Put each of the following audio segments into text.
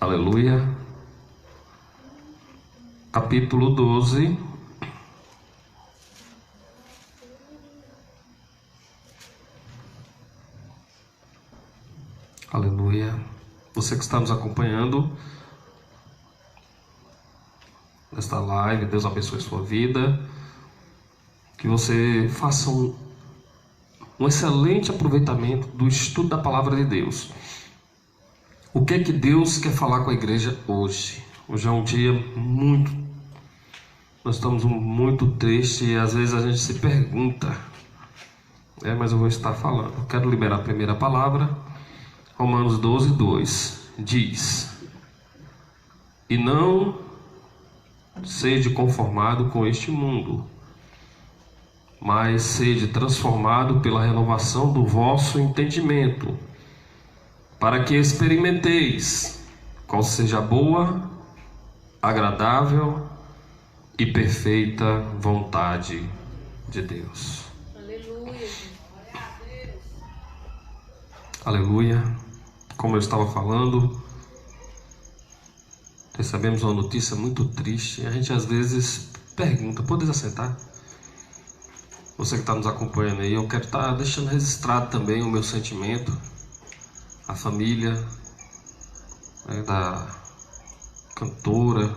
Aleluia. Capítulo 12. Aleluia. Você que está nos acompanhando nesta live, Deus abençoe sua vida. Que você faça um excelente aproveitamento do estudo da palavra de Deus. O que é que Deus quer falar com a igreja hoje? Hoje é um dia nós estamos muito tristes e às vezes a gente se pergunta, mas eu vou estar falando. Eu quero liberar a primeira palavra. Romanos 12, 2 diz: E não sede conformado com este mundo, mas sede transformado pela renovação do vosso entendimento, para que experimenteis qual seja a boa, agradável e perfeita vontade de Deus. Aleluia. Aleluia. Como eu estava falando, recebemos uma notícia muito triste. A gente às vezes pergunta, pode assentar? Você que está nos acompanhando aí, eu quero estar deixando registrado também o meu sentimento, a família da cantora,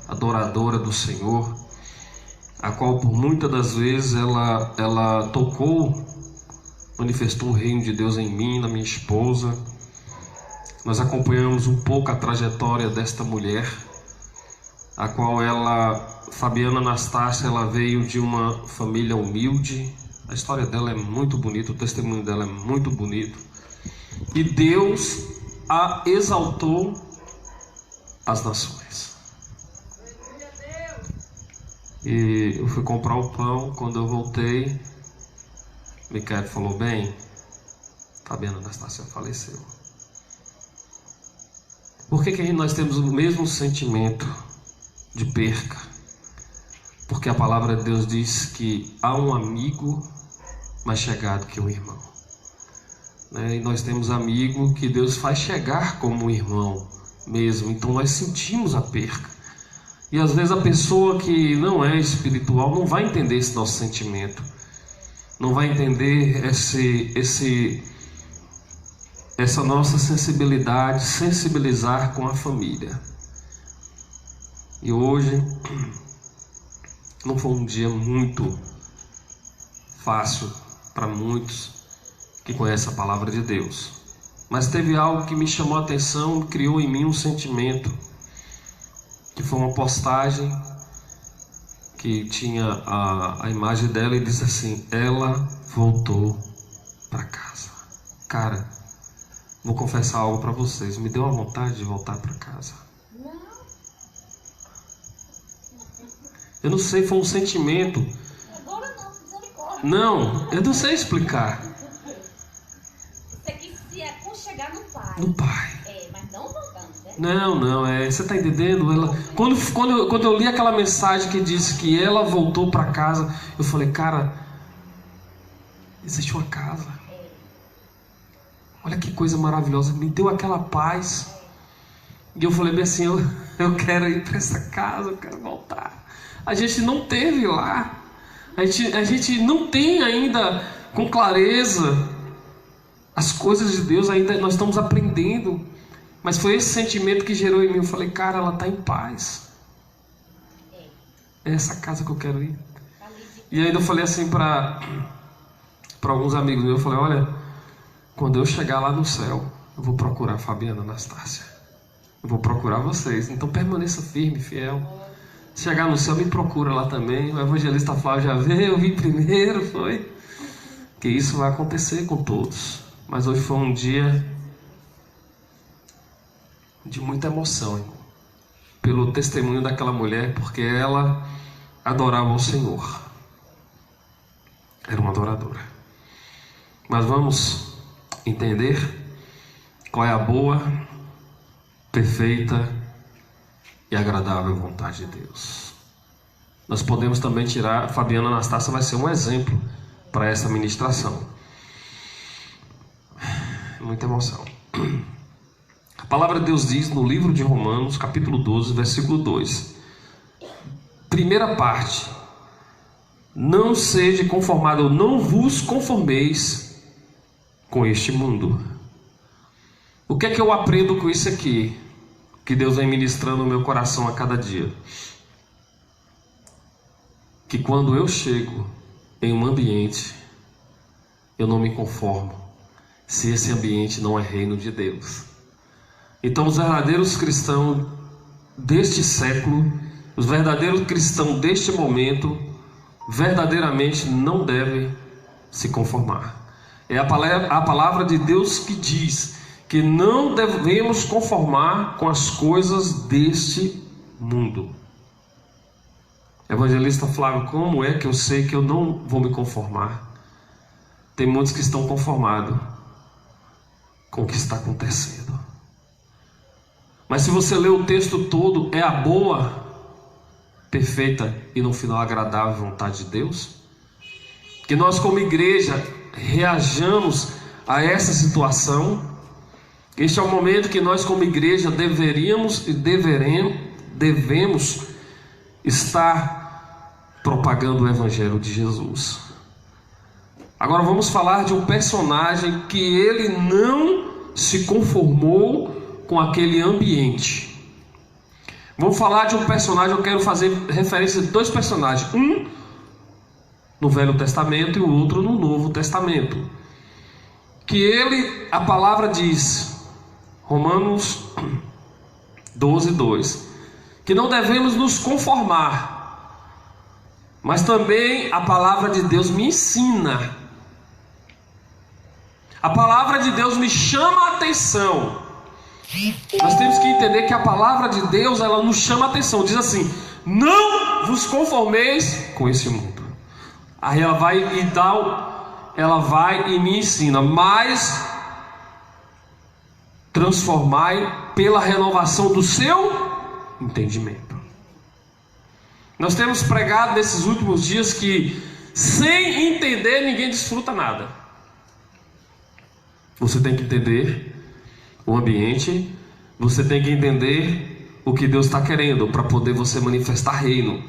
adoradora do Senhor, a qual por muitas das vezes ela tocou, manifestou o reino de Deus em mim, na minha esposa. Nós acompanhamos um pouco a trajetória desta mulher, a qual Fabiana Anastácia, ela veio de uma família humilde. A história dela é muito bonita, o testemunho dela é muito bonito. E Deus a exaltou às nações. E eu fui comprar o pão. Quando eu voltei, Micael falou: bem, Fabiana Anastácia faleceu. Por que nós temos o mesmo sentimento de perca? Porque a palavra de Deus diz que há um amigo mais chegado que um irmão, E nós temos amigo que Deus faz chegar como um irmão mesmo. Então nós sentimos a perca. E às vezes a pessoa que não é espiritual não vai entender esse nosso sentimento, não vai entender essa nossa sensibilidade, sensibilizar com a família. E hoje não foi um dia muito fácil para muitos que conhecem a palavra de Deus, mas teve algo que me chamou a atenção, criou em mim um sentimento, que foi uma postagem que tinha a imagem dela e disse assim: ela voltou para casa. Cara, vou confessar algo para vocês, me deu uma vontade de voltar para casa. Eu não sei, foi um sentimento. Agora não, misericórdia. Não, eu não sei explicar. Você quis se aconchegar no Pai. No Pai. Mas não voltando, né? Não, você está entendendo? Quando eu li aquela mensagem que disse que ela voltou para casa, eu falei: cara, existe uma casa. Olha que coisa maravilhosa, me deu aquela paz. E eu falei bem assim: eu quero ir para essa casa, eu quero voltar. A gente não teve lá, a gente não tem ainda com clareza as coisas de Deus, ainda nós estamos aprendendo. Mas foi esse sentimento que gerou em mim. Eu falei: cara, ela está em paz. É essa casa que eu quero ir. E ainda eu falei assim para alguns amigos meus, eu falei: olha, quando eu chegar lá no céu, eu vou procurar a Fabiana Anastácia, eu vou procurar vocês, então permaneça firme, fiel. Chegar no céu, me procura lá também. O evangelista Flávio já veio, eu vim primeiro, foi. Que isso vai acontecer com todos. Mas hoje foi um dia de muita emoção, irmão, pelo testemunho daquela mulher, porque ela adorava o Senhor. Era uma adoradora. Mas vamos entender qual é a boa, perfeita e agradável vontade de Deus. Nós podemos também tirar, a Fabiana Anastácia vai ser um exemplo para essa ministração. Muita emoção. palavra de Deus diz no livro de Romanos, capítulo 12, versículo 2. Primeira parte: não seja conformado, ou não vos conformeis com este mundo. O que é que eu aprendo com isso aqui, que Deus vem ministrando no meu coração a cada dia? Que quando eu chego em um ambiente, eu não me conformo, se esse ambiente não é reino de Deus. Então os verdadeiros cristãos deste século, os verdadeiros cristãos deste momento, verdadeiramente não devem se conformar. É a palavra de Deus que diz que não devemos conformar com as coisas deste mundo. Evangelista Flávio, como é que eu sei que eu não vou me conformar? Tem muitos que estão conformados com o que está acontecendo. Mas se você ler o texto todo, é a boa, perfeita e no final agradável vontade de Deus? Que nós como igreja reajamos a essa situação. Este é o momento que nós como igreja deveríamos e devemos estar propagando o Evangelho de Jesus. Agora vamos falar de um personagem que ele não se conformou com aquele ambiente. Vamos falar de um personagem, eu quero fazer referência a dois personagens. Um no Velho Testamento e o outro no Novo Testamento. Que ele, a palavra diz, Romanos 12, 2, que não devemos nos conformar, mas também a palavra de Deus me ensina, a palavra de Deus me chama a atenção. Nós temos que entender que a palavra de Deus, ela nos chama a atenção, diz assim: não vos conformeis com esse mundo. Aí ela vai e me ensina, mas transformai pela renovação do seu entendimento. Nós temos pregado nesses últimos dias que sem entender ninguém desfruta nada. Você tem que entender o ambiente, você tem que entender o que Deus está querendo para poder você manifestar reino.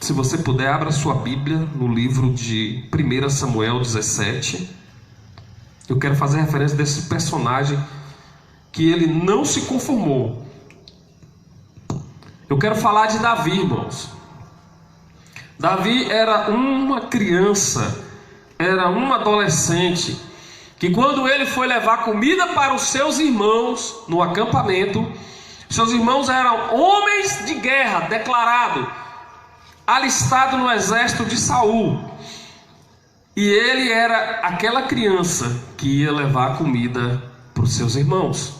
Se você puder, abra sua Bíblia no livro de 1 Samuel 17. Eu quero fazer referência desse personagem que ele não se conformou. Eu quero falar de Davi, irmãos. Davi era uma criança, era um adolescente, que quando ele foi levar comida para os seus irmãos no acampamento, seus irmãos eram homens de guerra, declarado, alistado no exército de Saul. E ele era aquela criança que ia levar comida para os seus irmãos.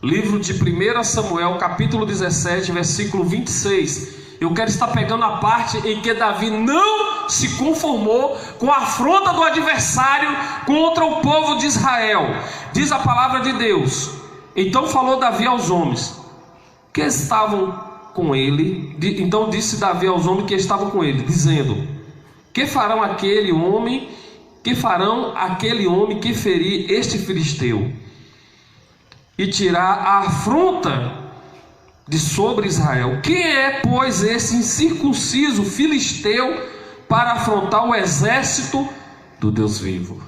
Livro de 1 Samuel, capítulo 17, versículo 26. Eu quero estar pegando a parte em que Davi não se conformou com a afronta do adversário contra o povo de Israel. Diz a palavra de Deus: então falou Davi aos homens que estavam com ele. Então disse Davi aos homens que estavam com ele, dizendo: que farão aquele homem que ferir este filisteu e tirar a afronta de sobre Israel? Quem é, pois, esse incircunciso filisteu para afrontar o exército do Deus vivo?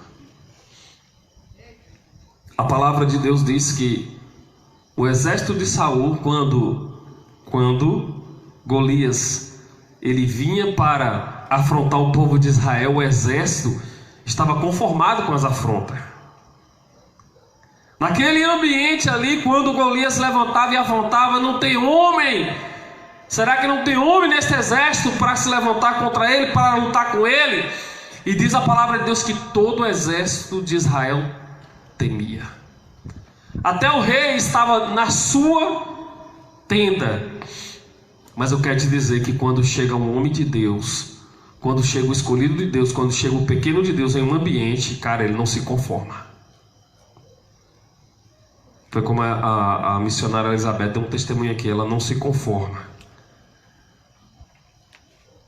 A palavra de Deus diz que o exército de Saul, quando Golias ele vinha para afrontar o povo de Israel, o exército estava conformado com as afrontas. Naquele ambiente ali, quando Golias levantava e afrontava, não tem homem. Será que não tem homem neste exército para se levantar contra ele, para lutar com ele? E diz a palavra de Deus que todo o exército de Israel temia. Até o rei estava na sua tenda. Mas eu quero te dizer que quando chega um homem de Deus, quando chega o escolhido de Deus, quando chega o pequeno de Deus em um ambiente, cara, ele não se conforma. Foi como a missionária Elizabeth deu um testemunho aqui. Ela não se conforma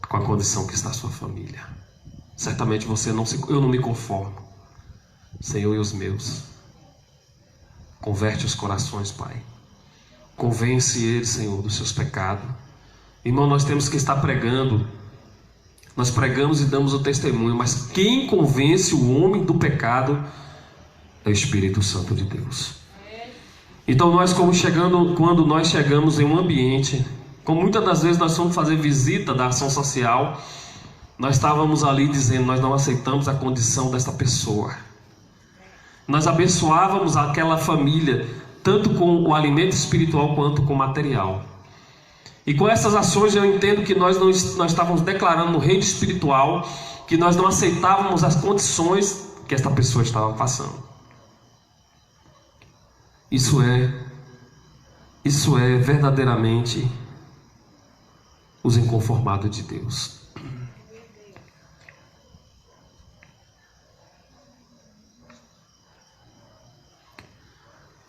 com a condição que está a sua família. Certamente você não se... Eu não me conformo sem eu e os meus. Converte os corações, Pai. Convence eles, Senhor, dos seus pecados. Irmão, nós temos que estar pregando. Nós pregamos e damos o testemunho, mas quem convence o homem do pecado é o Espírito Santo de Deus. Então nós, quando nós chegamos em um ambiente, como muitas das vezes nós fomos fazer visita da ação social, nós estávamos ali dizendo, nós não aceitamos a condição desta pessoa. Nós abençoávamos aquela família, tanto com o alimento espiritual quanto com o material. E com essas ações eu entendo que nós estávamos declarando no reino espiritual que nós não aceitávamos as condições que esta pessoa estava passando. Isso é verdadeiramente os inconformados de Deus.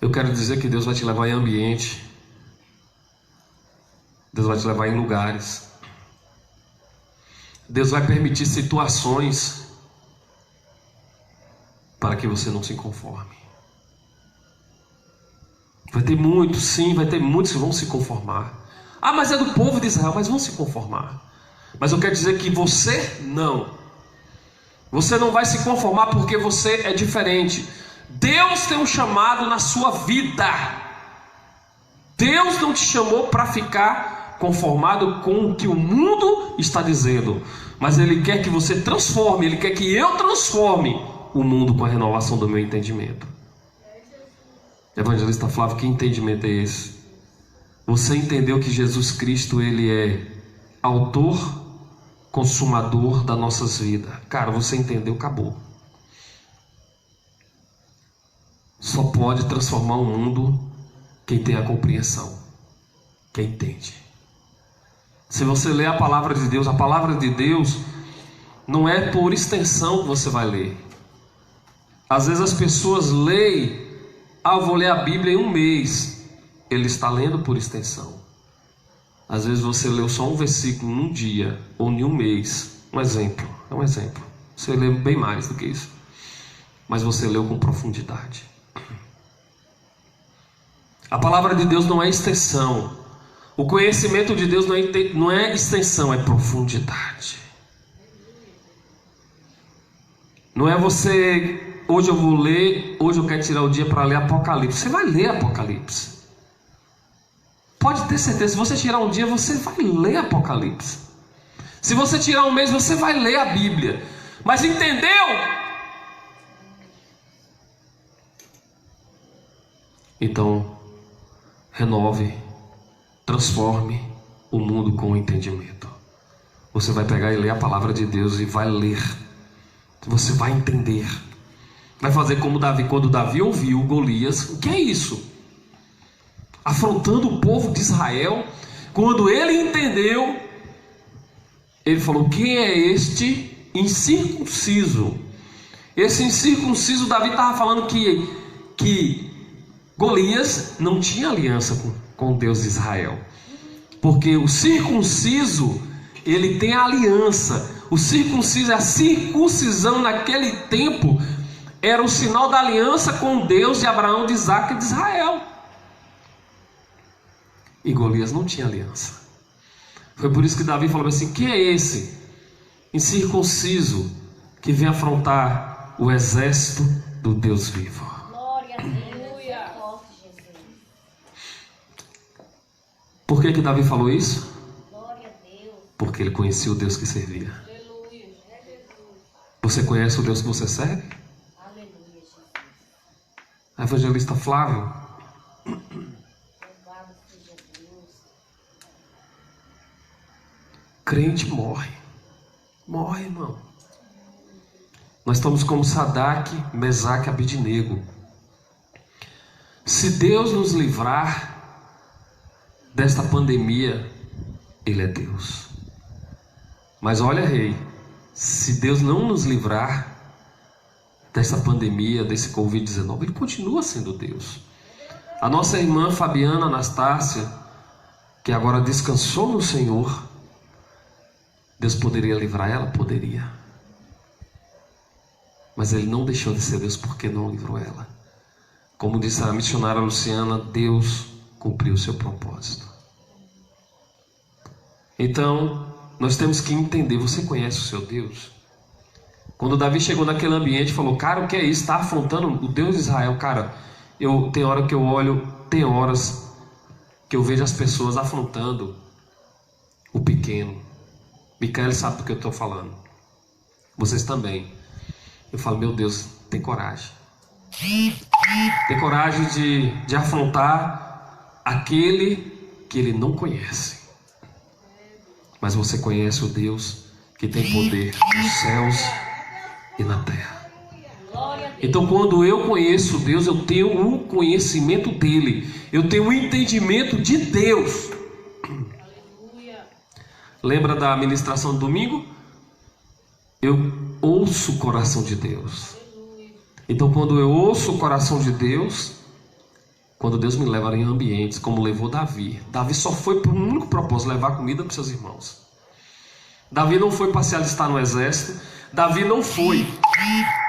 Eu quero dizer que Deus vai te levar em ambiente. Deus vai te levar em lugares. Deus vai permitir situações para que você não se conforme. Vai ter muitos, sim, vai ter muitos que vão se conformar. Ah, mas é do povo de Israel, mas vão se conformar. Mas eu quero dizer que você não. Você não vai se conformar porque você é diferente. Deus tem um chamado na sua vida. Deus não te chamou para ficar conformado com o que o mundo está dizendo, mas Ele quer que você transforme, Ele quer que eu transforme o mundo com a renovação do meu entendimento. Evangelista Flávio, que entendimento é esse? Você entendeu que Jesus Cristo, Ele é autor, consumador das nossas vidas. Cara, você entendeu, acabou. Só pode transformar o mundo quem tem a compreensão, quem entende. Se você ler a palavra de Deus não é por extensão que você vai ler. Às vezes as pessoas leem, eu vou ler a Bíblia em um mês. Ele está lendo por extensão. Às vezes você leu só um versículo num dia ou em um mês. É um exemplo. Você leu bem mais do que isso, mas você leu com profundidade. A palavra de Deus não é extensão. O conhecimento de Deus não é extensão, é profundidade. Não é você... Hoje eu quero tirar o dia para ler Apocalipse. Você vai ler Apocalipse. Pode ter certeza, se você tirar um dia, você vai ler Apocalipse. Se você tirar um mês, você vai ler a Bíblia. Mas entendeu? Então, renove, transforme o mundo com o entendimento. Você vai pegar e ler a palavra de Deus e vai ler. Você vai entender. Vai fazer como Davi, quando Davi ouviu Golias. O que é isso? Afrontando o povo de Israel. Quando ele entendeu, ele falou: quem é este incircunciso? Esse incircunciso, Davi estava falando que Golias não tinha aliança com Deus de Israel. Porque o circunciso, ele tem a aliança. O circunciso, a circuncisão naquele tempo era o sinal da aliança com Deus de Abraão, de Isaac e de Israel. E Golias não tinha aliança. Foi por isso que Davi falou assim: quem é esse incircunciso que vem afrontar o exército do Deus vivo? Glória a Deus. Por que Davi falou isso? Glória a Deus. Porque ele conhecia o Deus que servia. Você conhece o Deus que você serve? Aleluia, Jesus. Evangelista Flávio, Louvado seja Deus. crente morre. Morre, irmão. Nós estamos como Sadraque, Mesaque e Abednego. Se Deus nos livrar desta pandemia, Ele é Deus. Mas olha, rei, se Deus não nos livrar dessa pandemia, desse Covid-19, Ele continua sendo Deus. A nossa irmã Fabiana Anastácia, que agora descansou no Senhor, Deus poderia livrar ela? Poderia. Mas Ele não deixou de ser Deus porque não livrou ela. Como disse a missionária Luciana, Deus cumpriu o seu propósito. Então, nós temos que entender, você conhece o seu Deus? Quando Davi chegou naquele ambiente e falou, cara, o que é isso? Está afrontando o Deus de Israel. Cara, tem hora que eu olho, tem horas que eu vejo as pessoas afrontando o pequeno. Micael sabe do que eu estou falando. Vocês também. Eu falo, meu Deus, tem coragem. Tem coragem de afrontar aquele que ele não conhece. Mas você conhece o Deus que tem poder nos céus e na terra. Então, quando eu conheço Deus, eu tenho um conhecimento dele. Eu tenho um entendimento de Deus. Lembra da ministração do domingo? Eu ouço o coração de Deus. Então, quando eu ouço o coração de Deus, quando Deus me leva em ambientes como levou Davi. Davi só foi por um único propósito, levar comida para seus irmãos. Davi não foi para se alistar no exército. Davi não foi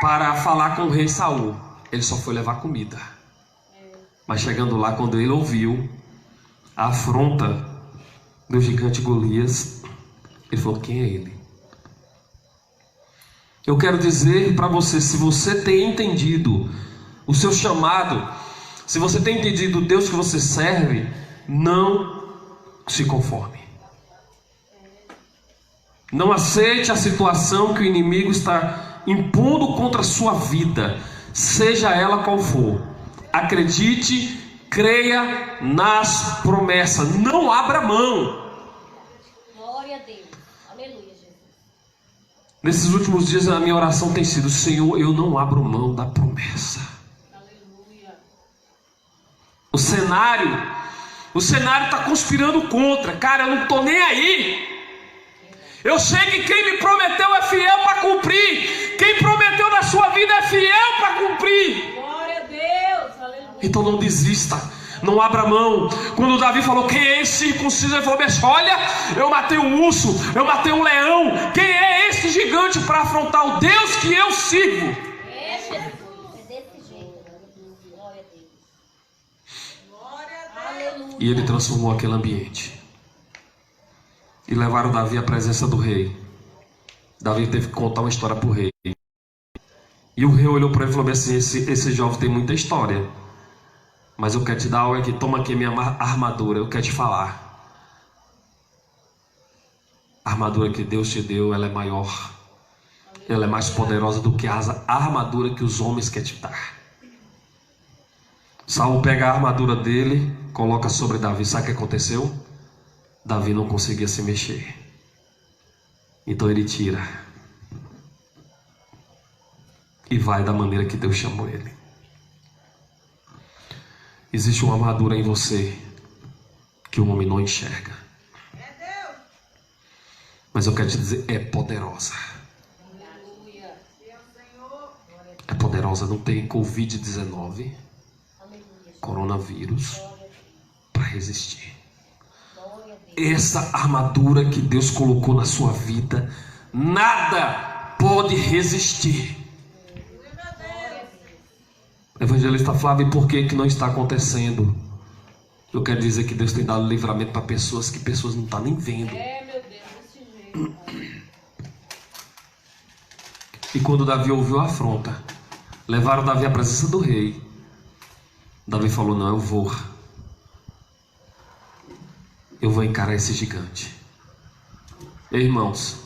para falar com o rei Saul. Ele só foi levar comida. Mas chegando lá, quando ele ouviu a afronta do gigante Golias, ele falou, quem é ele? Eu quero dizer para você, se você tem entendido o seu chamado, se você tem entendido o Deus que você serve, não se conforme. Não aceite a situação que o inimigo está impondo contra a sua vida, seja ela qual for. Acredite, creia nas promessas, não abra mão. Glória a Deus. Aleluia, Jesus. Nesses últimos dias a minha oração tem sido, Senhor, eu não abro mão da promessa. Aleluia. O cenário está conspirando contra. Cara, eu não estou nem aí. Eu sei que quem me prometeu é fiel para cumprir. Quem prometeu na sua vida é fiel para cumprir. Glória a Deus. Aleluia. Então não desista. Não abra mão. Quando Davi falou, quem é esse circunciso? Ele falou, mas olha, eu matei um urso, eu matei um leão. Quem é esse gigante para afrontar o Deus que eu sirvo? É, Jesus. É desse jeito. Glória a Deus. Glória a Deus. Aleluia. E ele transformou aquele ambiente. E levaram Davi à presença do rei. Davi teve que contar uma história para o rei. E o rei olhou para ele e falou assim, esse jovem tem muita história, mas eu quero te dar algo aqui, toma aqui a minha armadura, eu quero te falar. A armadura que Deus te deu, ela é maior. Ela é mais poderosa do que a armadura que os homens querem te dar. Saul pega a armadura dele, coloca sobre Davi. Sabe o que aconteceu? Davi não conseguia se mexer. Então ele tira. E vai da maneira que Deus chamou ele. Existe uma armadura em você que o homem não enxerga. Mas eu quero te dizer, é poderosa. É poderosa, não tem Covid-19, coronavírus, para resistir. Essa armadura que Deus colocou na sua vida, nada pode resistir. Evangelista Flávio, por que não está acontecendo? Eu quero dizer que Deus tem dado livramento para pessoas que pessoas não estão nem vendo. É, meu Deus, desse jeito. E quando Davi ouviu a afronta, levaram Davi à presença do rei. Davi falou, não, eu vou encarar esse gigante. Irmãos,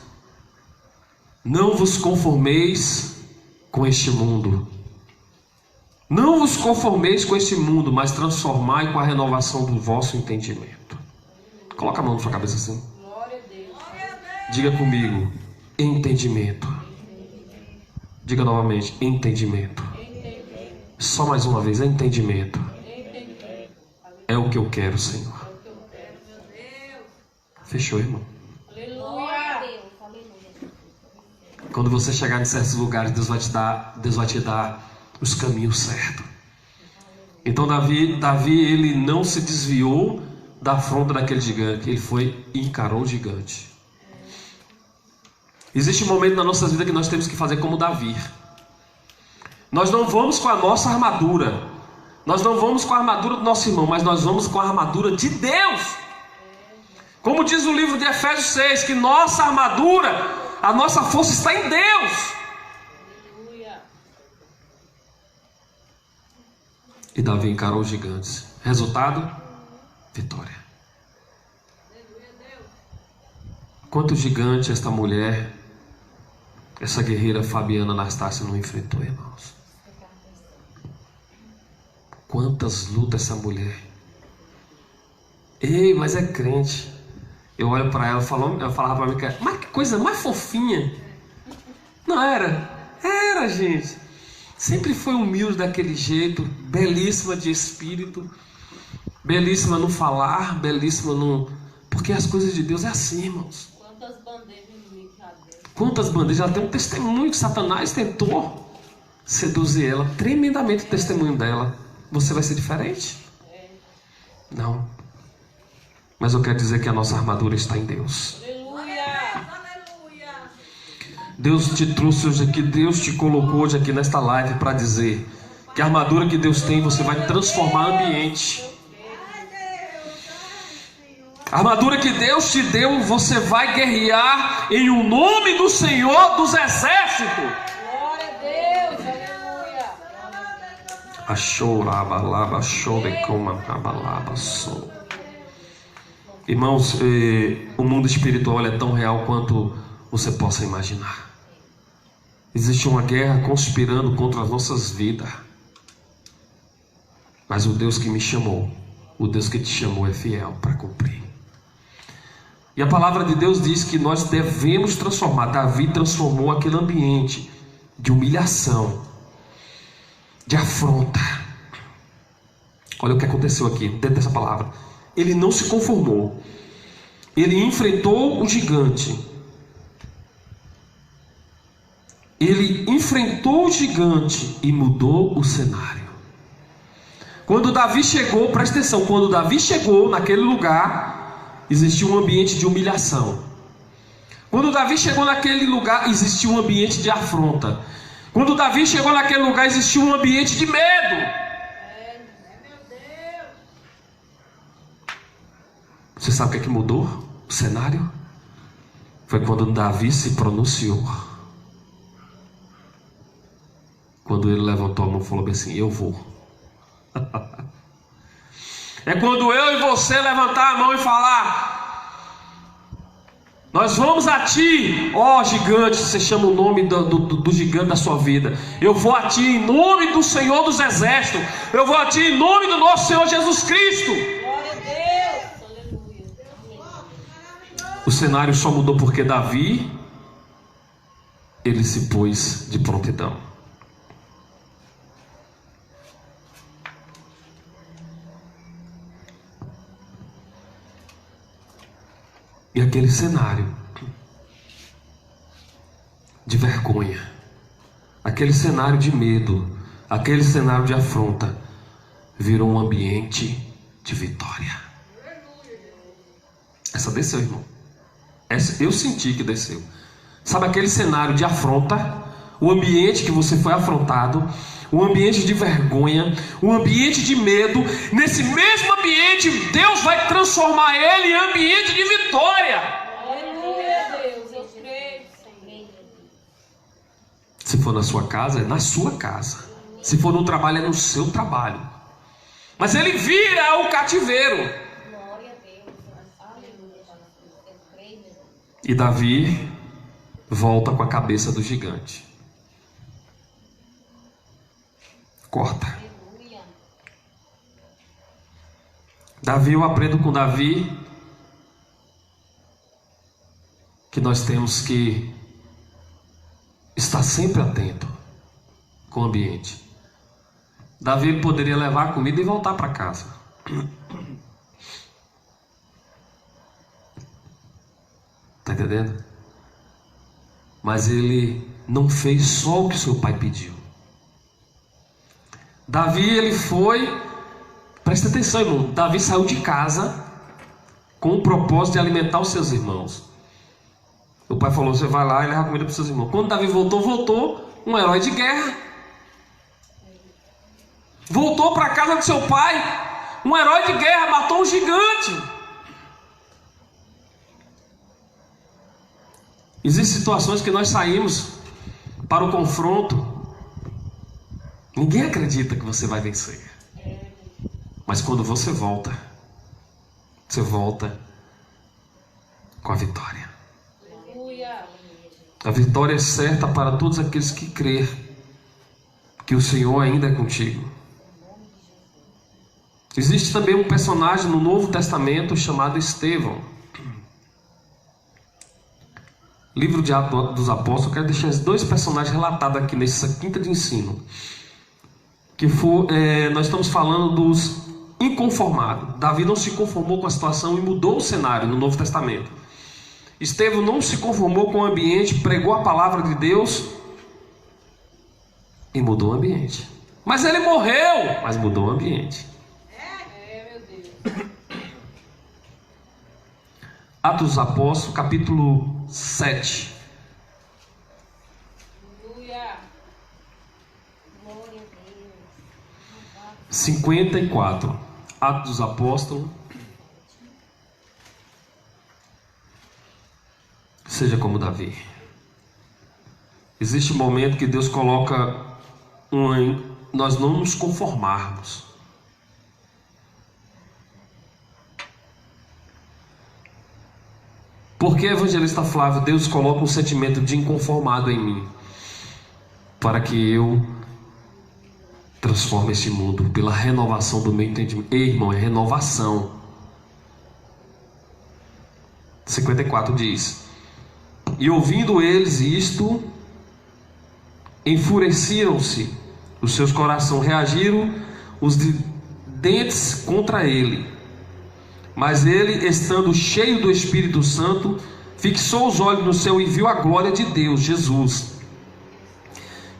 não vos conformeis com este mundo. Não vos conformeis com este mundo, mas transformai com a renovação do vosso entendimento. Coloca a mão na sua cabeça assim. Glória a Deus. Diga comigo, entendimento. Diga novamente, entendimento. Só mais uma vez, entendimento. É o que eu quero, Senhor. Fechou, irmão? Glória a Deus. Aleluia. Quando você chegar em certos lugares, Deus vai te dar os caminhos certos. Então Davi ele não se desviou da afronta daquele gigante. Ele foi e encarou o gigante. Existe um momento na nossa vida que nós temos que fazer como Davi. Nós não vamos com a nossa armadura, Nós não vamos com a armadura do nosso irmão, mas nós vamos com a armadura de Deus. Como diz o livro de Efésios 6, que nossa armadura, a nossa força está em Deus. E Davi encarou os gigantes. Resultado? Vitória. Quantos gigantes esta mulher, essa guerreira Fabiana Anastácia não enfrentou, irmãos? Quantas lutas essa mulher. Ei, mas é crente. Eu olho para ela, ela falava para mim, mas que coisa mais fofinha. Não era? Era, gente. Sempre foi humilde daquele jeito, belíssima de espírito, belíssima no falar, belíssima no... Porque as coisas de Deus é assim, irmãos. Quantas bandejas inimigo já deu? Quantas bandejas? Ela tem um testemunho que Satanás tentou seduzir ela, tremendamente o testemunho dela. Você vai ser diferente? Não. Mas eu quero dizer que a nossa armadura está em Deus. Deus te trouxe hoje aqui, Deus te colocou hoje aqui nesta live para dizer que a armadura que Deus tem, você vai transformar ambiente. A armadura que Deus te deu, você vai guerrear em o nome do Senhor dos Exércitos. Glória a Deus, aleluia. Irmãos, o mundo espiritual é tão real quanto você possa imaginar. Existe uma guerra conspirando contra as nossas vidas. Mas o Deus que me chamou, o Deus que te chamou é fiel para cumprir. E a palavra de Deus diz que nós devemos transformar. Davi transformou aquele ambiente de humilhação, de afronta. Olha o que aconteceu aqui, dentro dessa palavra. Ele não se conformou. Ele enfrentou o gigante. Ele enfrentou o gigante e mudou o cenário. Quando Davi chegou, presta atenção, quando Davi chegou naquele lugar, existia um ambiente de humilhação. Quando Davi chegou naquele lugar, existia um ambiente de afronta. Quando Davi chegou naquele lugar, existia um ambiente de medo. Você sabe o que mudou o cenário? Foi quando Davi se pronunciou. Quando ele levantou a mão e falou bem assim: eu vou. É quando eu e você levantar a mão e falar: nós vamos a ti, ó gigante. Você chama o nome do gigante da sua vida. Eu vou a ti em nome do Senhor dos Exércitos. Eu vou a ti em nome do nosso Senhor Jesus Cristo. Glória a Deus, aleluia. O cenário só mudou porque Davi, ele se pôs de prontidão. E aquele cenário de vergonha, aquele cenário de medo, aquele cenário de afronta, virou um ambiente de vitória. Essa desceu, irmão. Essa eu senti que desceu. Sabe aquele cenário de afronta, o ambiente que você foi afrontado, o ambiente de vergonha, o ambiente de medo. Nesse mesmo ambiente, Deus vai transformar ele em ambiente de vitória. Aleluia, Deus, eu creio. Se for na sua casa, é na sua casa. Se for no trabalho, é no seu trabalho. Mas ele vira o cativeiro. Glória a Deus, aleluia. Eu creio. E Davi volta com a cabeça do gigante. Corta. Aleluia. Davi, eu aprendo com Davi que nós temos que estar sempre atento com o ambiente. Davi poderia levar a comida e voltar para casa. Está entendendo? Mas ele não fez só o que seu pai pediu. Davi, ele foi, presta atenção, irmão. Davi saiu de casa com o propósito de alimentar os seus irmãos. O pai falou: você vai lá e leva comida para os seus irmãos. Quando Davi voltou um herói de guerra. Voltou para a casa do seu pai, um herói de guerra, matou um gigante. Existem situações que nós saímos para o confronto. Ninguém acredita que você vai vencer. Mas quando você volta com a vitória. A vitória é certa para todos aqueles que crêem que o Senhor ainda é contigo. Existe também um personagem no Novo Testamento chamado Estevão. Livro de Atos dos Apóstolos. Eu quero deixar esses dois personagens relatados aqui nessa quinta de ensino. Nós estamos falando dos inconformados. Davi não se conformou com a situação e mudou o cenário no Novo Testamento. Estevão não se conformou com o ambiente, pregou a palavra de Deus e mudou o ambiente. Mas ele morreu, mas mudou o ambiente. Meu Deus. Atos dos Apóstolos, capítulo 7. Aleluia. Glória a Deus. 54. Atos dos Apóstolos. Seja como Davi. Existe um momento que Deus coloca nós não nos conformarmos. Porque, evangelista Flávio, Deus coloca um sentimento de inconformado em mim, para que eu transforme esse mundo pela renovação do meu entendimento. Ei, irmão, é renovação. 54 diz: e ouvindo eles isto, enfureceram-se os seus corações, reagiram os dentes contra ele. Mas ele, estando cheio do Espírito Santo, fixou os olhos no céu e viu a glória de Deus, Jesus,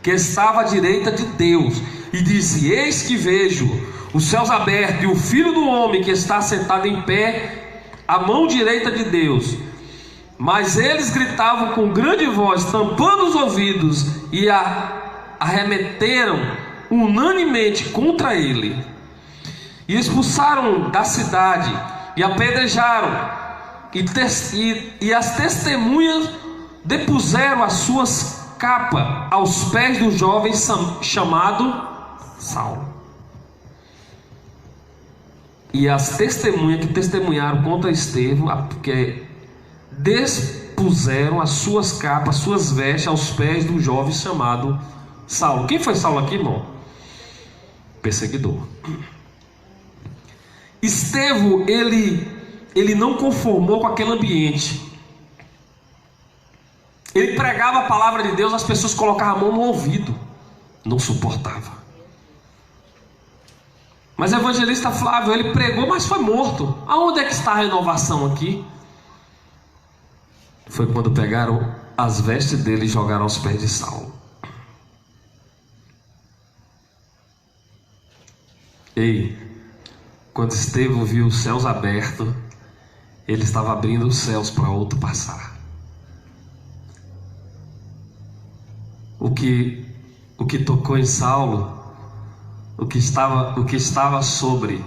que estava à direita de Deus, e disse: eis que vejo os céus abertos e o Filho do Homem que está sentado em pé à mão direita de Deus. Mas eles gritavam com grande voz, tampando os ouvidos, e arremeteram unanimemente contra ele, e expulsaram da cidade, e apedrejaram, e as testemunhas depuseram as suas capas aos pés do jovem chamado Saulo. E as testemunhas que testemunharam contra Estevão, porque despuseram as suas capas, as suas vestes aos pés do jovem chamado Saulo. Quem foi Saulo aqui, irmão? Perseguidor. Estevão, ele não conformou com aquele ambiente. Ele pregava a palavra de Deus, as pessoas colocavam a mão no ouvido, não suportava. Mas o evangelista Flávio, ele pregou, mas foi morto. Aonde é que está a renovação aqui? Foi quando pegaram as vestes dele e jogaram aos pés de Saulo. Ei, quando Estevão viu os céus abertos, ele estava abrindo os céus para outro passar. O que tocou em Saulo, o que estava sobre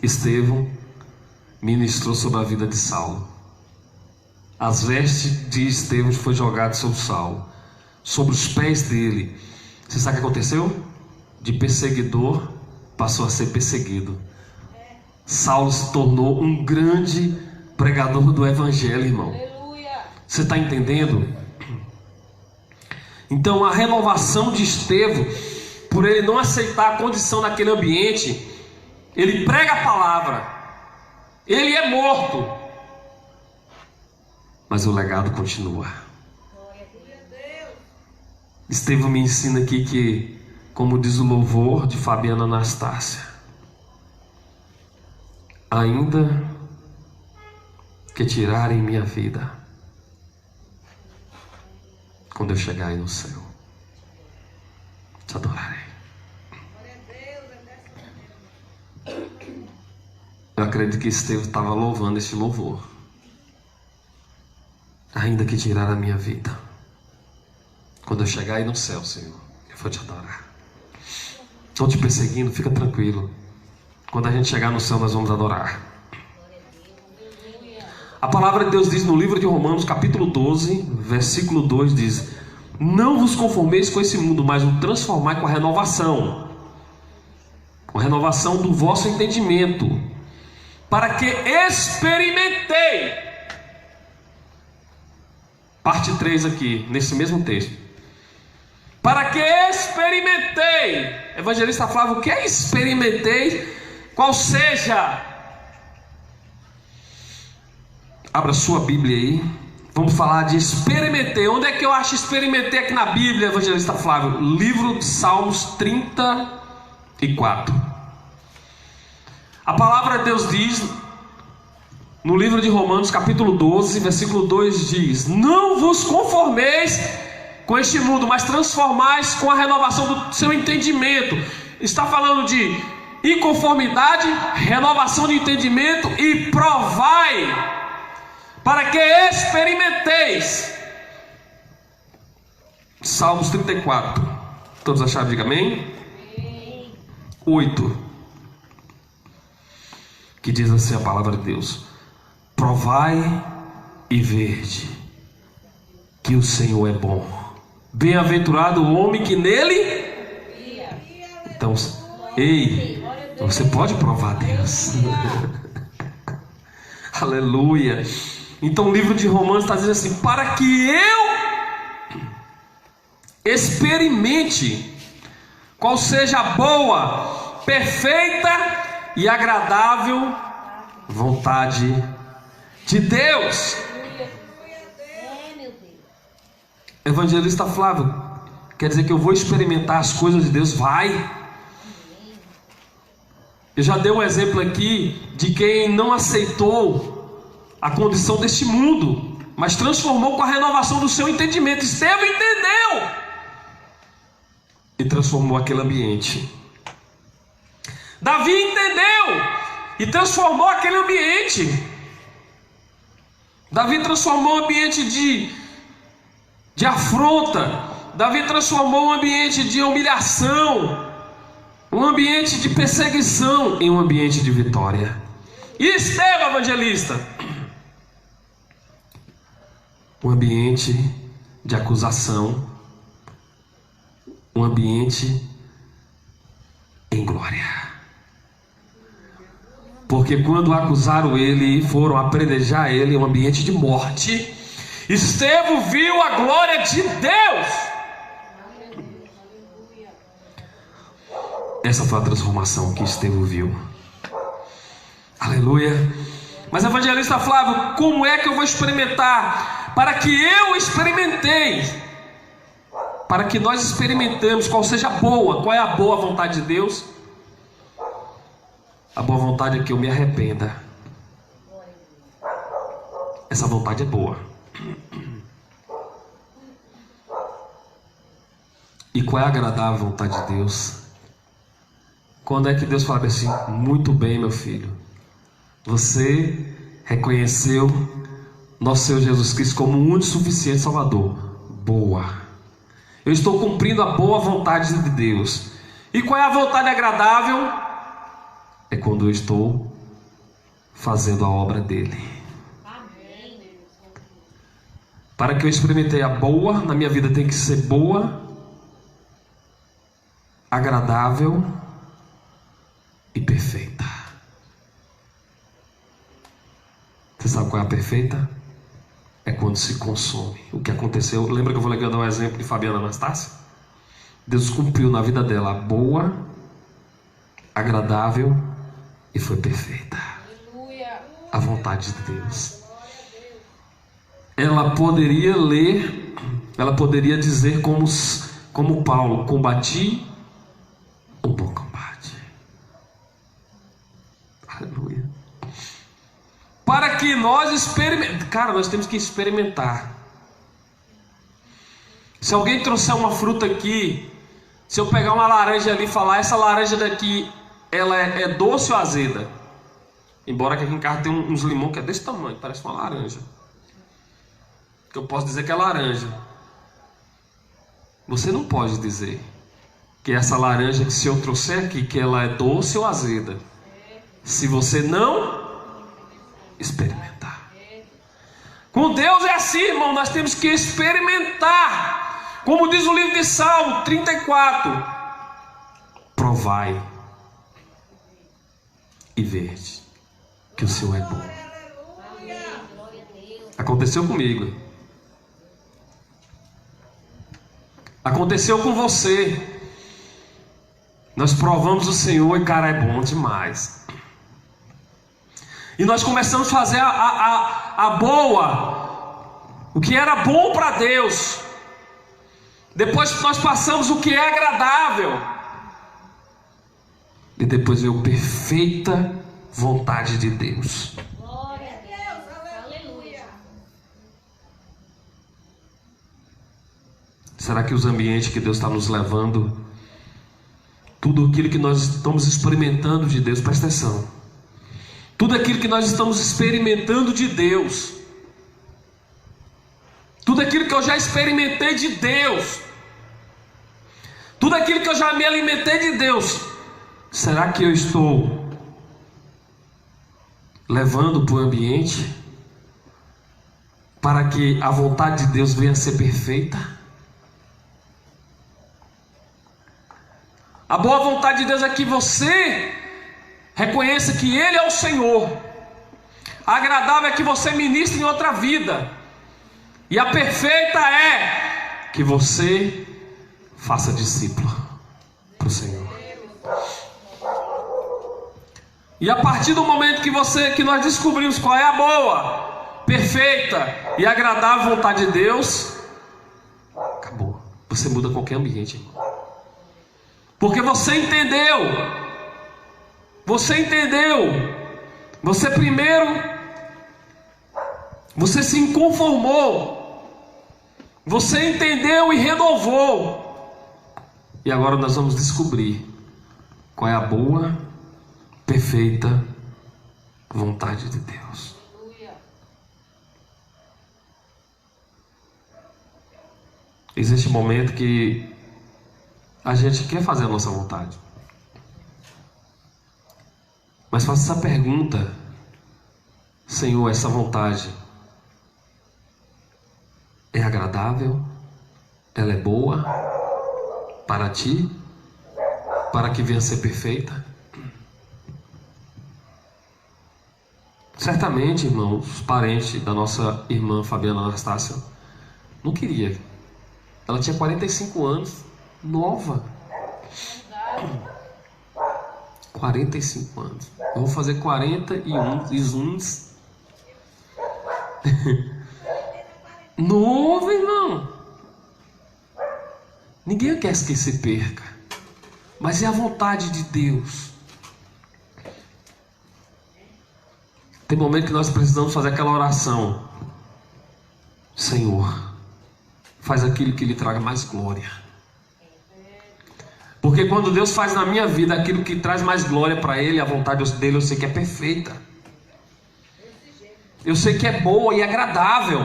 Estevão, ministrou sobre a vida de Saulo. As vestes de Estevão foi jogadas sobre Saulo, sobre os pés dele. Você sabe o que aconteceu? De perseguidor passou a ser perseguido. Saulo se tornou um grande pregador do evangelho, irmão. Você está entendendo? Então a renovação de Estevão, por ele não aceitar a condição naquele ambiente, ele prega a palavra, ele é morto, mas o legado continua. Estevão me ensina aqui que, como diz o louvor de Fabiana Anastácia, ainda que tirarem minha vida, quando eu chegar aí no céu, te adorarei. Eu acredito que Estevão estava louvando esse louvor. Ainda que tirar a minha vida, quando eu chegar aí no céu, Senhor, eu vou te adorar. Estão te perseguindo, fica tranquilo. Quando a gente chegar no céu, nós vamos adorar. A palavra de Deus diz no livro de Romanos, capítulo 12, versículo 2, diz: não vos conformeis com esse mundo, mas o transformai com a renovação do vosso entendimento, para que experimentei. Parte 3 aqui, nesse mesmo texto. Para que experimentei. Evangelista Flávio, o que é experimentei? Qual seja? Abra sua Bíblia aí. Vamos falar de experimentei. Onde é que eu acho experimentei aqui na Bíblia, Evangelista Flávio? Livro de Salmos 34. A palavra de Deus diz, no livro de Romanos, capítulo 12, versículo 2, diz: não vos conformeis com este mundo, mas transformais com a renovação do seu entendimento. Está falando de inconformidade, renovação de entendimento e provai, para que experimenteis. Salmos 34. Todos acharam? Diga amém. 8. Que diz assim a palavra de Deus: provai e vede que o Senhor é bom. Bem-aventurado o homem que nele. Então, você pode provar Deus. Aleluia. Então o livro de Romanos está dizendo assim: para que eu experimente qual seja a boa, perfeita e agradável vontade de Deus. Evangelista Flávio, quer dizer que eu vou experimentar as coisas de Deus? Vai. Eu já dei um exemplo aqui de quem não aceitou a condição deste mundo, mas transformou com a renovação do seu entendimento. Estevão entendeu e transformou aquele ambiente. Davi entendeu e transformou aquele ambiente. Davi transformou um ambiente de afronta. Davi transformou um ambiente de humilhação, um ambiente de perseguição, em um ambiente de vitória. E Estevão, evangelista, um ambiente de acusação, um ambiente em glória. Porque quando acusaram ele e foram apedrejar ele em um ambiente de morte, Estevão viu a glória de Deus. Essa foi a transformação que Estevão viu. Aleluia. Mas evangelista Flávio, como é que eu vou experimentar? Para que eu experimentei, para que nós experimentemos qual seja a boa. Qual é a boa vontade de Deus? A boa vontade é que eu me arrependa. Essa vontade é boa. E qual é a agradável vontade de Deus? Quando é que Deus fala assim: muito bem, meu filho, você reconheceu nosso Senhor Jesus Cristo como o único e suficiente Salvador. Boa. Eu estou cumprindo a boa vontade de Deus. E qual é a vontade agradável? É quando eu estou fazendo a obra dele. Para que eu experimentei a boa, na minha vida tem que ser boa, agradável e perfeita. Você sabe qual é a perfeita? É quando se consome. O que aconteceu, lembra que eu vou dar um exemplo de Fabiana Anastácia? Deus cumpriu na vida dela a boa, agradável e foi perfeita. A vontade de Deus. Ela poderia ler, ela poderia dizer como Paulo: combati o bom combate. Aleluia. Para que nós experimentemos. Cara, nós temos que experimentar. Se alguém trouxer uma fruta aqui, se eu pegar uma laranja ali e falar: essa laranja daqui, ela é doce ou azeda? Embora que aqui em casa tem uns limão que é desse tamanho, parece uma laranja. Que eu posso dizer que é laranja. Você não pode dizer, Que é essa laranja que se eu trouxer aqui, que ela é doce ou azeda, se você não experimentar. Com Deus é assim, irmão, nós temos que experimentar. Como diz o livro de Salmo 34, provai e vede que o Senhor é bom. Aconteceu comigo. Aconteceu com você. Nós provamos o Senhor e, cara, é bom demais. E nós começamos a fazer a boa, o que era bom para Deus. Depois nós passamos o que é agradável. E depois veio a perfeita vontade de Deus. Glória a Deus, aleluia. Será que os ambientes que Deus está nos levando, tudo aquilo que nós estamos experimentando de Deus, presta atenção, tudo aquilo que nós estamos experimentando de Deus, tudo aquilo que eu já experimentei de Deus, tudo aquilo que eu já me alimentei de Deus, será que eu estou levando para o ambiente para que a vontade de Deus venha a ser perfeita? A boa vontade de Deus é que você reconheça que Ele é o Senhor. A agradável é que você ministre em outra vida. E a perfeita é que você faça discípulo para o Senhor. E a partir do momento que nós descobrimos qual é a boa, perfeita e agradável vontade de Deus, acabou. Você muda qualquer ambiente, irmão. Porque você entendeu. Você entendeu. Você primeiro, você se inconformou. Você entendeu e renovou. E agora nós vamos descobrir qual é a boa, perfeita vontade de Deus. Existe um momento que a gente quer fazer a nossa vontade, mas faça essa pergunta: Senhor, essa vontade é agradável? Ela é boa para ti? Para que venha a ser perfeita? Certamente, irmãos, os parentes da nossa irmã Fabiana Anastácia não queria. Ela tinha 45 anos, nova. 45 anos. Eu vou fazer 41 exumes. Novo, irmão. Ninguém quer que se perca, mas é a vontade de Deus. Tem momento que nós precisamos fazer aquela oração: Senhor, faz aquilo que lhe traga mais glória. Porque quando Deus faz na minha vida aquilo que traz mais glória para Ele, a vontade dele eu sei que é perfeita. Eu sei que é boa e agradável.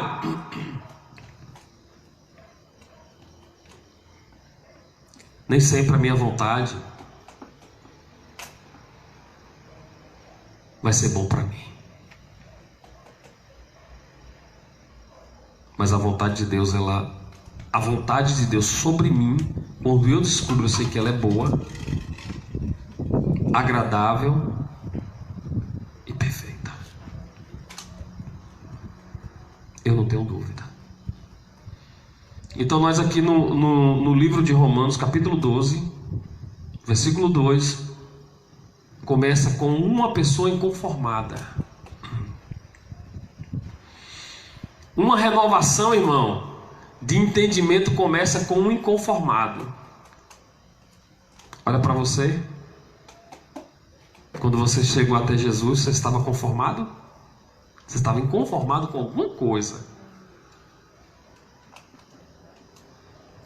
Nem sempre a minha vontade vai ser bom para mim. Mas a vontade de Deus, a vontade de Deus sobre mim, quando eu descubro, eu sei que ela é boa, agradável e perfeita. Eu não tenho dúvida. Então nós aqui no livro de Romanos, capítulo 12, versículo 2, começa com uma pessoa inconformada. Uma renovação, irmão, de entendimento começa com um inconformado. Olha para você. Quando você chegou até Jesus, você estava conformado? Você estava inconformado com alguma coisa.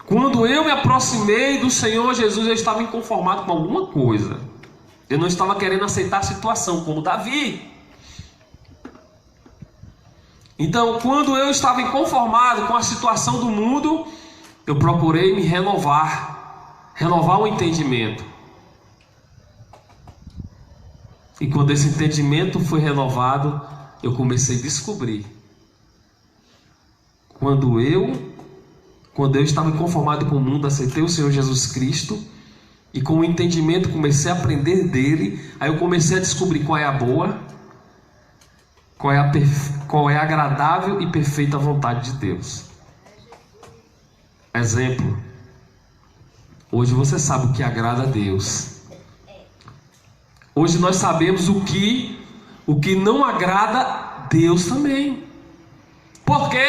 Quando eu me aproximei do Senhor Jesus, eu estava inconformado com alguma coisa. Eu não estava querendo aceitar a situação, como Davi. Então, quando eu estava inconformado com a situação do mundo, eu procurei me renovar. renovar o entendimento. E quando esse entendimento foi renovado, eu comecei a descobrir. Quando eu estava inconformado com o mundo, aceitei o Senhor Jesus Cristo, e com o entendimento comecei a aprender dele, aí eu comecei a descobrir qual é a boa, qual é a agradável e perfeita vontade de Deus. Exemplo, hoje você sabe o que agrada a Deus. Hoje nós sabemos o que não agrada a Deus também. Por quê?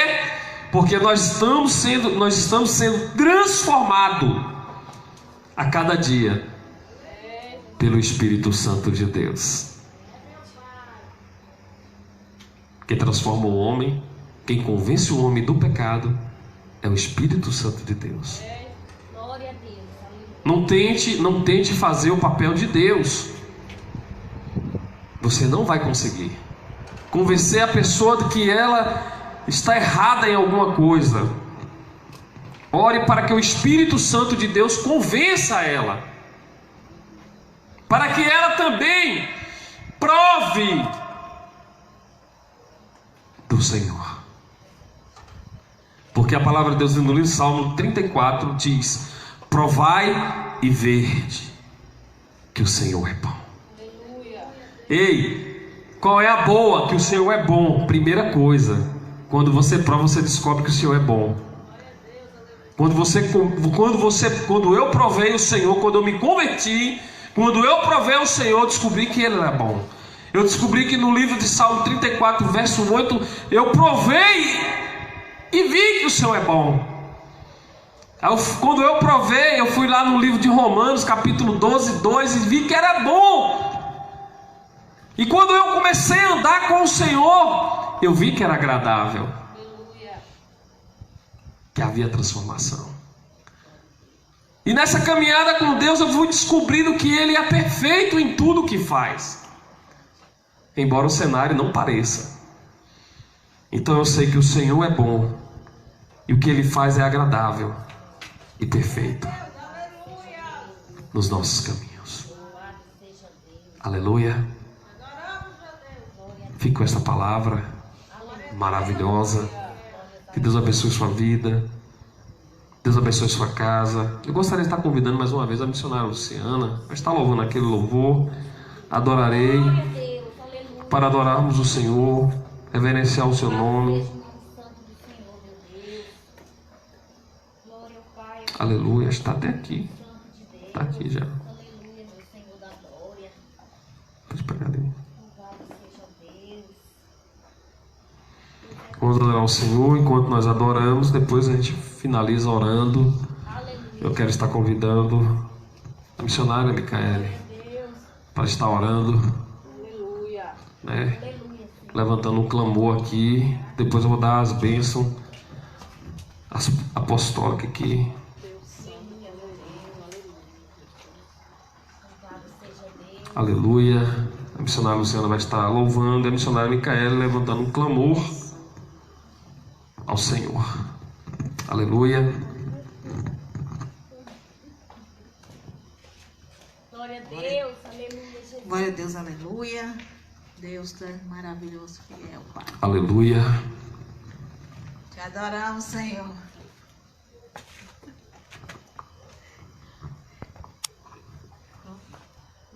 Porque nós estamos sendo transformados a cada dia pelo Espírito Santo de Deus. Quem transforma o homem, quem convence o homem do pecado, é o Espírito Santo de Deus. Não tente fazer o papel de Deus. Você não vai conseguir convencer a pessoa de que ela está errada em alguma coisa. Ore para que o Espírito Santo de Deus convença ela, para que ela também prove do Senhor. Porque a palavra de Deus no livro de Salmo 34 diz: provai e vede que o Senhor é bom. Ei, qual é a boa? Que o Senhor é bom. Primeira coisa, quando você prova, você descobre que o Senhor é bom. Quando eu provei o Senhor, quando eu me converti, quando eu provei o Senhor, eu descobri que Ele era bom. Eu descobri que no livro de Salmo 34, verso 8, eu provei e vi que o Senhor é bom. Quando eu provei, eu fui lá no livro de Romanos, capítulo 12, 2, e vi que era bom. E quando eu comecei a andar com o Senhor, eu vi que era agradável, que havia transformação. E nessa caminhada com Deus, eu fui descobrindo que Ele é perfeito em tudo o que faz, embora o cenário não pareça. Então eu sei que o Senhor é bom, e o que Ele faz é agradável e perfeito nos nossos caminhos. Aleluia. Fique com essa palavra maravilhosa. Que Deus abençoe sua vida. Deus abençoe sua casa. Eu gostaria de estar convidando mais uma vez a missionária Luciana para estar louvando aquele louvor. Adorarei, para adorarmos o Senhor, reverenciar o seu nome. Aleluia. Está até aqui. Está aqui já. Pode pegar ali. Vamos adorar o Senhor enquanto nós adoramos. Depois a gente finaliza orando. Eu quero estar convidando a missionária Micaele para estar orando, né? Levantando um clamor aqui. Depois eu vou dar as bênçãos apostólicas aqui. Aleluia. A missionária Luciana vai estar louvando. E a missionária Micaele levantando um clamor ao Senhor. Aleluia. Glória a Deus, aleluia, Jesus. Glória a Deus, aleluia. Deus é maravilhoso, fiel, Pai. Aleluia. Te adoramos, Senhor.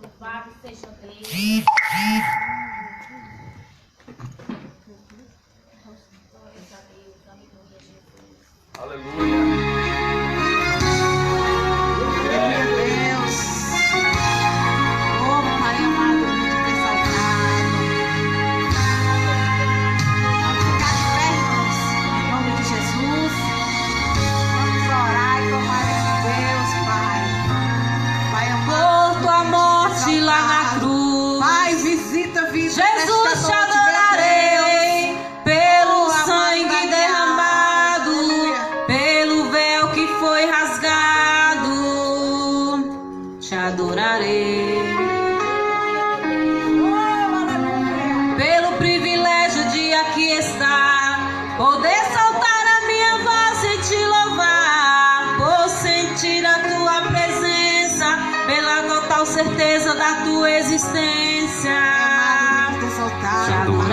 Louvado seja Deus. Aleluia. Glória a Deus. Oh, Pai amado, muito exaltado. Vamos ficar de pé, irmãos, em nome de Jesus. Vamos orar e clamar a Deus, Pai. Pai amado, Por tua morte lá na cruz, Pai, visita a vida Jesus, desta te noite, meu adorarei pelo Oh, sangue amado da minha derramado, alma. Aleluia. pelo véu que foi rasgado. Te adorarei pelo privilégio de aqui estar, poder soltar a minha voz e te louvar, por sentir a tua presença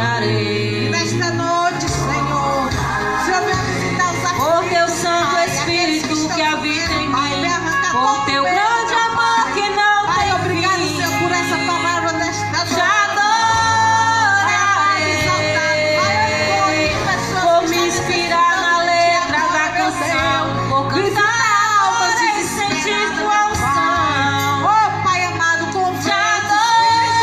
adorarei. E nesta noite, Senhor, o Senhor vai visitar os aflitos. Por teu Santo Espírito que habita em mim, por teu grande amor que não tem fim. Obrigado, Senhor, por essa palavra desta noite. Te adorarei. Por me inspirar na letra da canção, por cantar e sentir tua unção. Oh, Pai amado, Te adorarei,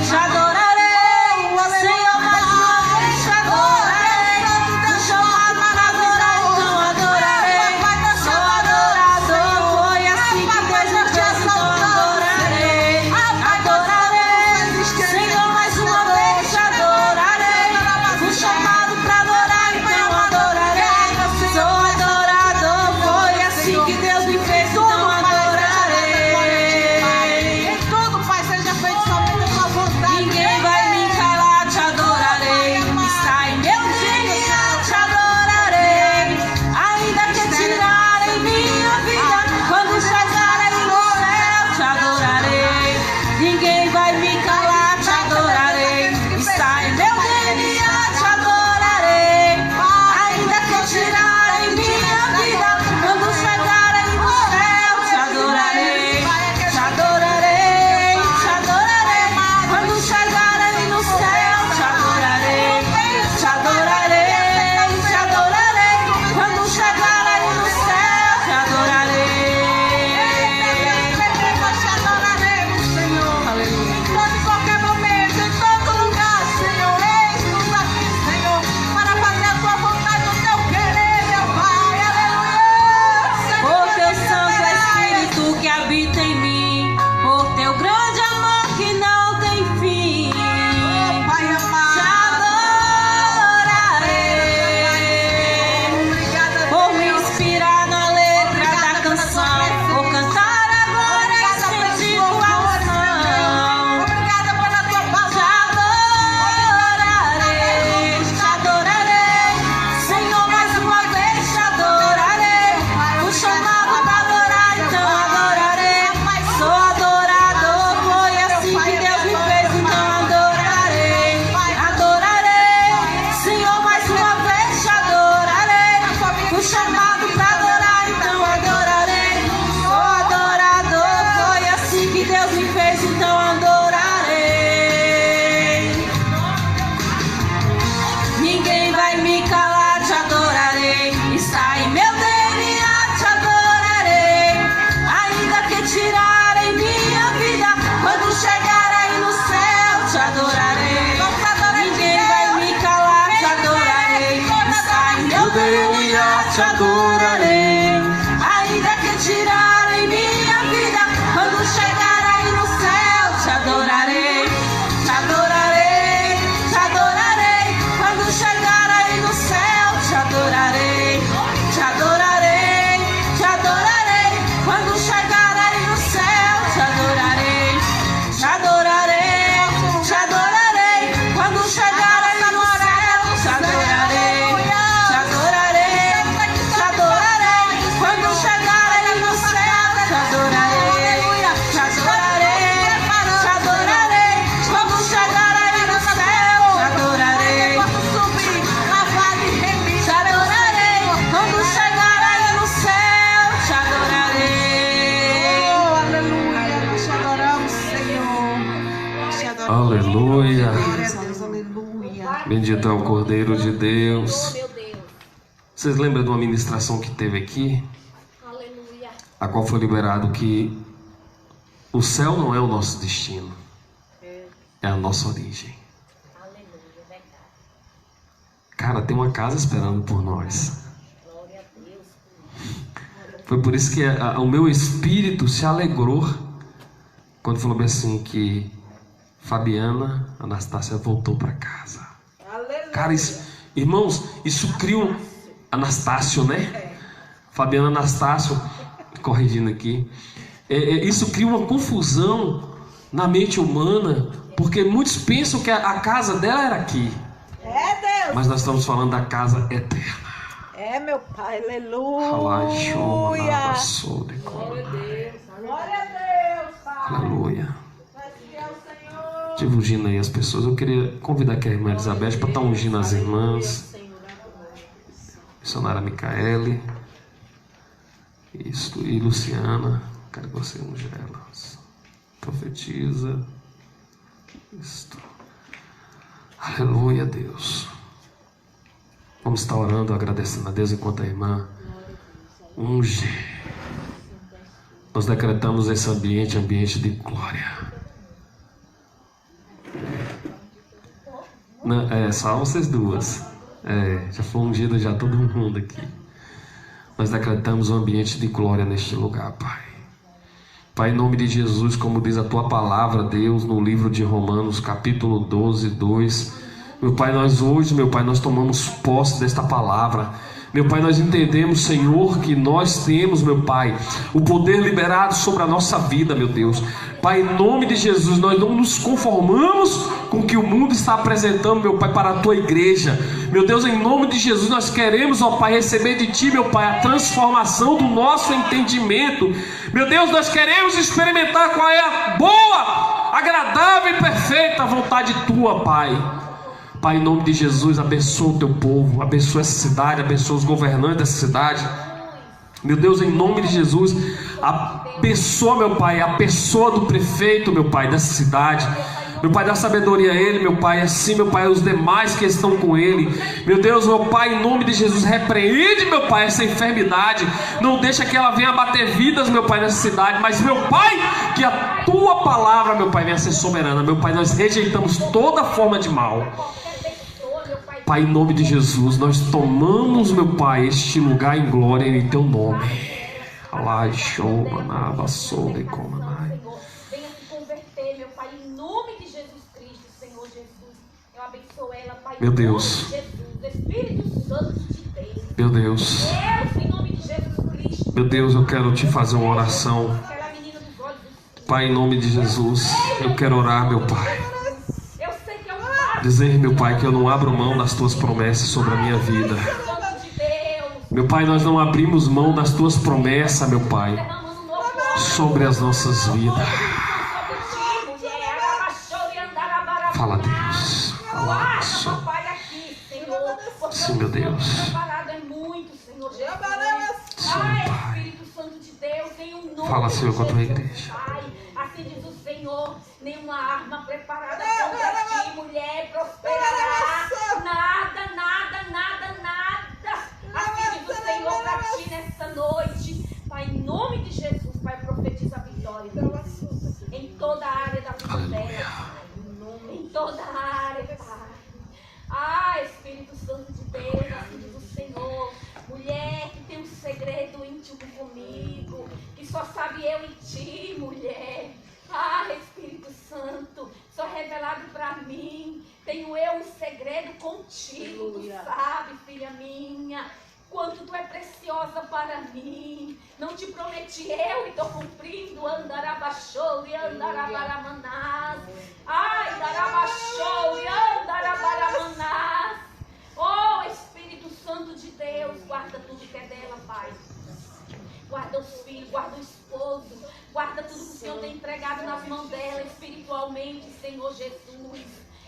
te adorarei, Senhor, mais uma vez te adorarei. Me chamado para adorar, então adorarei. Sou adorador, foi assim que Deus me fez, então adorarei. Adorarei, Senhor, mais uma vez te adorarei. Fui chamado para adorar, então adorarei. Sou adorador, foi assim que Deus me fez, então adorarei. em tudo, Pai, seja feito somente a tua vontade. Ninguém vai me calar, te adorarei. Está em meu DNA, te adorarei. Ainda que tirarem minha vida, quando chegarem no céu, te adorarei. Ninguém vai me calar, te adorarei. Está em meu DNA, te adorarei. Ainda que tirarem minha vida, quando chegarem no céu, te adorarei. Te adorarei, te adorarei. Quando chegarem no céu, te adorarei. Te adorarei, te adorarei. Quando chegarem no céu, te adorarei. Nós te adoraremos, Senhor. Aleluia. Em todo e qualquer momento, em todo lugar, Senhor. Eis-nos aqui, Senhor, para fazer a tua vontade, o teu querer, meu Pai. Aleluia. Por teu Santo Espírito que habita em mim, por teu grande amor que não tem fim. Pai Te amado. adorarei. Obrigada, Por me Deus. inspirar na letra da canção, por cantar agora e sentir tua unção. Obrigada pela tua Te palavra. adorarei, te adorarei, Senhor, mais uma vez te adorarei. Fui chamado para adorar, então adorarei. Sou adorador, foi assim que Deus me fez, então adorarei. Adorarei, Senhor, mais uma vez te adorarei. Fui chamado para adorar, então adorarei. Sou adorador, foi assim que Deus me fez, então adorarei. Ninguém vai me calar, te adorarei. Está em meu DNA, te adorarei. Ainda que tirarem minha vida, quando chegarem no céu, te adorarei. Ninguém vai me calar, te adorarei. Está em meu DNA, te adorarei. Ainda que tirarem minha vida, quando chegarem no céu, te adorarei. Te adorarei, te adorarei. Quando chegarem no céu, te adorarei. Te adorarei, te adorarei. Quando chegarem no céu, te adorarei. Te adorarei, te adorarei. Quando chegarem no céu, te adorarei. Te adorarei, te adorarei. Quando chegarem no céu, te adorarei. Te adorarei, te adorarei. Quando chegarem no céu, te adorarei. Subir, lavar e remir. Te adorarei. Quando chegarem no céu, te adorarei. Oh, aleluia. Nós te adoramos, Senhor. Nós te adoramos. Aleluia. Glória a Deus, aleluia. Bendito é o Cordeiro de Deus. Oh, meu Deus. Vocês lembram de uma ministração que teve aqui? Aleluia. A qual foi liberado que o céu não é o nosso destino, é a nossa origem. Aleluia. Verdade. Cara, tem uma casa esperando por nós. Glória a Deus. Foi por isso que o meu espírito se alegrou quando falou bem assim que Fabiana Anastácia voltou para casa. Cara, irmãos, isso cria um Anastácio, né? Fabiana Anastácio, corrigindo aqui. Isso cria uma confusão na mente humana, porque muitos pensam que a casa dela era aqui. É, Deus. Mas nós estamos falando da casa eterna. É, meu Pai, aleluia. Glória Glória a Deus, Pai. Aleluia. Mas que é o Senhor. Estive ungindo aí as pessoas. Eu queria convidar aqui a irmã Elizabeth para estar ungindo as irmãs. Missionária Micaele. Isso. E Luciana. Quero que você unja elas. Profetiza. Isto. Aleluia, Deus. Vamos estar orando, agradecendo a Deus enquanto a irmã unge. Nós decretamos esse ambiente de glória. Só vocês duas. Já foi ungido já todo mundo aqui. Nós decretamos um ambiente de glória neste lugar, Pai. Pai, em nome de Jesus, como diz a Tua palavra, Deus, no livro de Romanos, capítulo 12, 2. Meu Pai, nós hoje, meu Pai, nós tomamos posse desta palavra. Meu Pai, nós entendemos, Senhor, que nós temos, meu Pai, o poder liberado sobre a nossa vida, meu Deus. Pai, em nome de Jesus, nós não nos conformamos com o que o mundo está apresentando, meu Pai, para a Tua igreja. Meu Deus, em nome de Jesus, nós queremos, ó Pai, receber de Ti, meu Pai, a transformação do nosso entendimento. Meu Deus, nós queremos experimentar qual é a boa, agradável e perfeita vontade Tua, Pai. Pai, em nome de Jesus, abençoa o Teu povo, abençoa essa cidade, abençoa os governantes dessa cidade. Meu Deus, em nome de Jesus, abençoa, meu Pai, a pessoa do prefeito, meu Pai, dessa cidade. Meu Pai, dá sabedoria a ele, meu Pai, assim, meu Pai, os demais que estão com ele. Meu Deus, meu Pai, em nome de Jesus, repreende, meu Pai, essa enfermidade. Não deixa que ela venha abater vidas, meu Pai, nessa cidade. Mas, meu Pai, que a Tua palavra, meu Pai, venha ser soberana. Meu Pai, nós rejeitamos toda forma de mal. Pai, em nome de Jesus, nós tomamos, meu Pai, este lugar em glória em Teu nome. Alai, show, manava, sou, de comanai. Venha se converter, meu Pai, em nome de Jesus Cristo, Senhor Jesus. Eu abençoo ela, Pai, meu Deus. Jesus, Espírito Santo de Deus. Meu Deus. Deus, em nome de Jesus Cristo. Meu Deus, eu quero Te fazer uma oração. Pai, em nome de Jesus, eu quero orar, meu Pai. Dizer, meu Pai, que eu não abro mão das Tuas promessas sobre a minha vida. Meu Pai, nós não abrimos mão das Tuas promessas, meu Pai, sobre as nossas vidas. Fala, Deus. Fala, Senhor. Sim, meu Deus. Sim, Pai. Fala, Senhor, com a Tua igreja. Assim diz o Senhor, nenhuma arma preparada contra ti, mulher, prosperará. Nada, nada, nada, nada. Assim diz o Senhor para ti nessa noite. Pai, em nome de Jesus, Pai, profetiza a vitória. Em toda a área da vida dela. Em toda a área, Pai. Espírito Santo de Deus, assim diz o Senhor. Mulher que tem um segredo íntimo comigo, que só sabe eu e ti, mulher. Espírito Santo, só revelado para mim. Tenho eu um segredo contigo. Tu sabe, filha minha, quanto tu é preciosa para mim. Não te prometi eu e estou cumprindo. Andarabachou e andarabamanás. Darabachou e andarabamanás. Oh, Espírito Santo de Deus, guarda tudo que é dela, Pai. Guarda os filhos, guarda o esposo, guarda tudo que o Senhor tem entregado nas mãos dela espiritualmente, Senhor Jesus.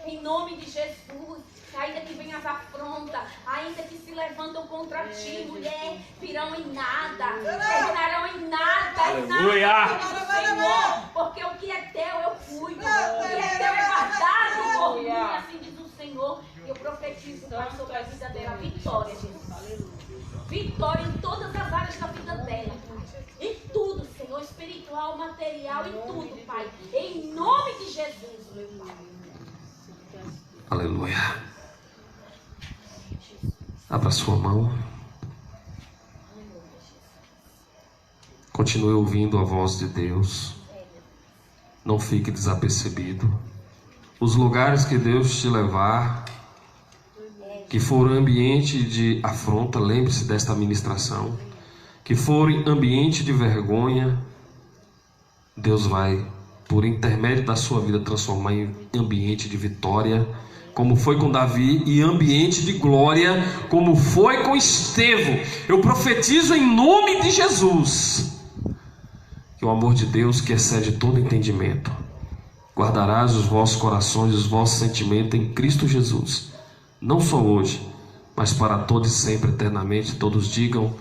Em nome de Jesus, ainda que venham as afrontas, ainda que se levantam contra ti, mulher, virão em nada, terminarão em nada, Aleluia. Senhor, porque o que é teu eu cuido, o que é teu é guardado por mim, assim diz o Senhor. Eu profetizo, Pai, sobre a vida dela, vitória, Jesus. Vitória em todas as áreas da vida dela, Pai. Em tudo, Senhor, espiritual, material, em tudo, Pai. Em nome de Jesus, meu Pai. Aleluia. Abra sua mão. Continue ouvindo a voz de Deus. Não fique desapercebido. Os lugares que Deus te levar, que forem ambiente de afronta, lembre-se desta ministração. Que forem ambiente de vergonha, Deus vai, por intermédio da sua vida, transformar em ambiente de vitória, como foi com Davi, e ambiente de glória, como foi com Estevão. Eu profetizo em nome de Jesus que o amor de Deus, que excede todo entendimento, guardarás os vossos corações e os vossos sentimentos em Cristo Jesus, não só hoje, mas para todos e sempre, eternamente. Todos digam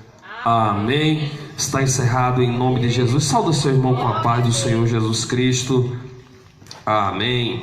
amém. Está encerrado em nome de Jesus. Sauda seu irmão com a paz do Senhor Jesus Cristo. Amém.